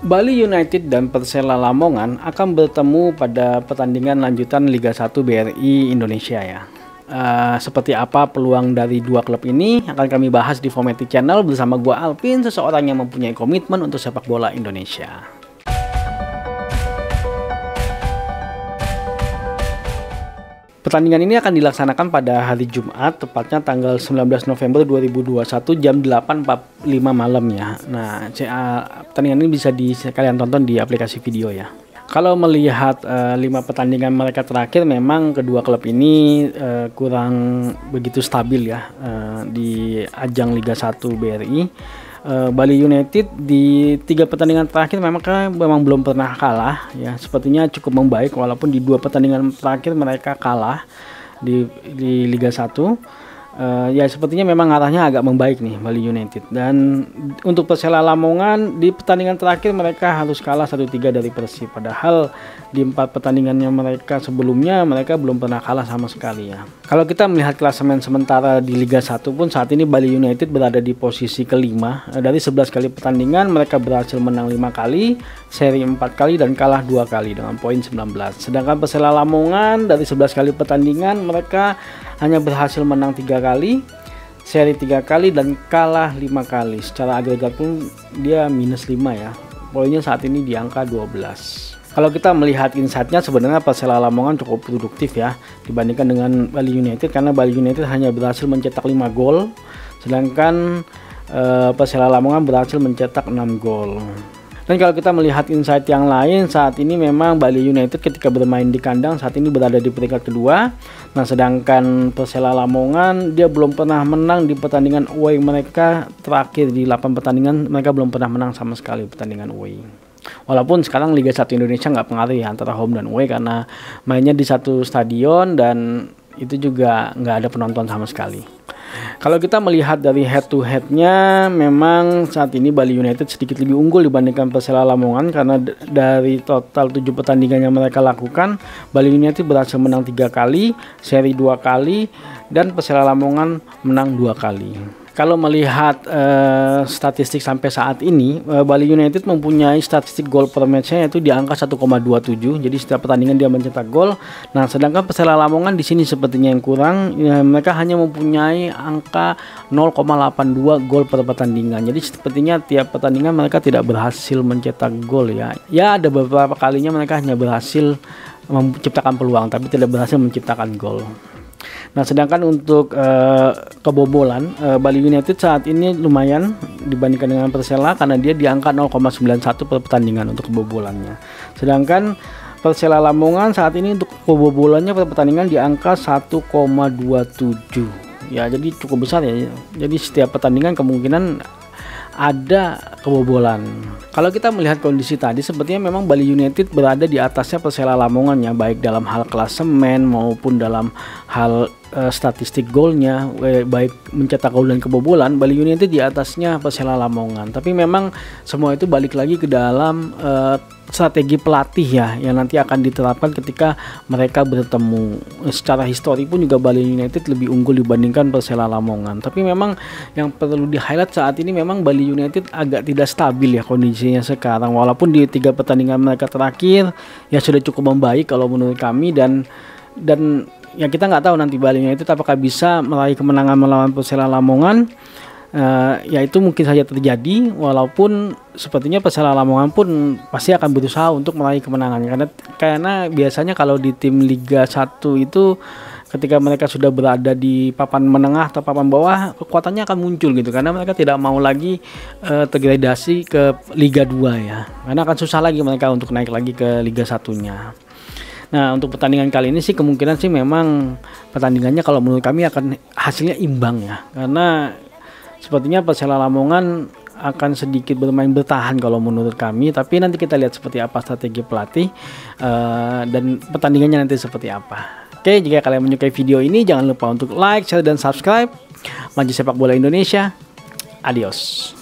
Bali United dan Persela Lamongan akan bertemu pada pertandingan lanjutan Liga 1 BRI Indonesia ya. Seperti apa peluang dari dua klub ini akan kami bahas di Formatic Channel bersama gua Alvin, seseorang yang mempunyai komitmen untuk sepak bola Indonesia. Pertandingan ini akan dilaksanakan pada hari Jumat, tepatnya tanggal 19 November 2021 jam 8.45 malam ya. Nah, pertandingan ini bisa kalian tonton di aplikasi video ya. Kalau melihat 5 pertandingan mereka terakhir, memang kedua klub ini kurang begitu stabil ya di ajang Liga 1 BRI. Bali United di 3 pertandingan terakhir memang belum pernah kalah ya, sepertinya cukup membaik walaupun di 2 pertandingan terakhir mereka kalah di Liga 1. Ya sepertinya memang arahnya agak membaik nih Bali United. Dan untuk Persela Lamongan di pertandingan terakhir mereka harus kalah 1-3 dari Persib, padahal di 4 pertandingannya mereka sebelumnya mereka belum pernah kalah sama sekali ya. Kalau kita melihat klasemen sementara di Liga 1 pun saat ini Bali United berada di posisi kelima. Dari 11 kali pertandingan mereka berhasil menang 5 kali, seri 4 kali dan kalah 2 kali dengan poin 19. Sedangkan Persela Lamongan dari 11 kali pertandingan mereka hanya berhasil menang 3 kali, seri 3 kali dan kalah 5 kali. Secara agregat pun dia minus 5 ya. Poinnya saat ini di angka 12. Kalau kita melihat insight-nya, sebenarnya Persela Lamongan cukup produktif ya dibandingkan dengan Bali United, karena Bali United hanya berhasil mencetak 5 gol, sedangkan Persela Lamongan berhasil mencetak 6 gol. Dan kalau kita melihat insight yang lain, saat ini memang Bali United ketika bermain di kandang saat ini berada di peringkat kedua. Nah, sedangkan Persela Lamongan dia belum pernah menang di pertandingan away mereka terakhir di 8 pertandingan, mereka belum pernah menang sama sekali pertandingan away. Walaupun sekarang Liga 1 Indonesia nggak pengaruh ya antara home dan away karena mainnya di satu stadion dan itu juga nggak ada penonton sama sekali. Kalau kita melihat dari head to headnya, memang saat ini Bali United sedikit lebih unggul dibandingkan Persela Lamongan, karena dari total 7 pertandingan yang mereka lakukan, Bali United berhasil menang 3 kali, seri 2 kali, dan Persela Lamongan menang 2 kali. Kalau melihat statistik sampai saat ini, Bali United mempunyai statistik gol per matchnya yaitu di angka 1,27. Jadi setiap pertandingan dia mencetak gol. Nah, sedangkan Persela Lamongan di sini sepertinya yang kurang. Ya, mereka hanya mempunyai angka 0,82 gol per pertandingan. Jadi sepertinya tiap pertandingan mereka tidak berhasil mencetak gol ya. Ya, ada beberapa kalinya mereka hanya berhasil menciptakan peluang tapi tidak berhasil menciptakan gol. Nah, sedangkan untuk kebobolan, Bali United saat ini lumayan dibandingkan dengan Persela karena dia di angka 0,91 per pertandingan untuk kebobolannya. Sedangkan Persela Lamongan saat ini untuk kebobolannya per pertandingan di angka 1,27. Ya, jadi cukup besar ya. Jadi setiap pertandingan kemungkinan ada kebobolan. Kalau kita melihat kondisi tadi, sepertinya memang Bali United berada di atasnya Persela Lamongan ya, baik dalam hal klasemen maupun dalam hal statistik golnya, baik mencetak gol dan kebobolan. Bali United di atasnya Persela Lamongan. Tapi memang semua itu balik lagi ke dalam strategi pelatih ya, yang nanti akan diterapkan ketika mereka bertemu. Secara histori pun juga Bali United lebih unggul dibandingkan Persela Lamongan. Tapi memang yang perlu di-highlight saat ini memang Bali United agak tidak stabil ya kondisinya sekarang. Walaupun di 3 pertandingan mereka terakhir ya sudah cukup membaik kalau menurut kami, dan ya kita nggak tahu nanti Bali United apakah bisa meraih kemenangan melawan Persela Lamongan. Ya itu mungkin saja terjadi, walaupun sepertinya Persela Lamongan pun pasti akan berusaha untuk meraih kemenangannya, karena biasanya kalau di tim Liga 1 itu ketika mereka sudah berada di papan menengah atau papan bawah, kekuatannya akan muncul gitu, karena mereka tidak mau lagi tergradasi ke Liga 2 ya, karena akan susah lagi mereka untuk naik lagi ke Liga 1-nya. Nah, untuk pertandingan kali ini sih kemungkinan sih memang pertandingannya kalau menurut kami akan hasilnya imbang ya, karena sepertinya Persela Lamongan akan sedikit bermain bertahan kalau menurut kami. Tapi nanti kita lihat seperti apa strategi pelatih dan pertandingannya nanti seperti apa. Oke, jika kalian menyukai video ini jangan lupa untuk like, share, dan subscribe. Maju sepak bola Indonesia. Adios.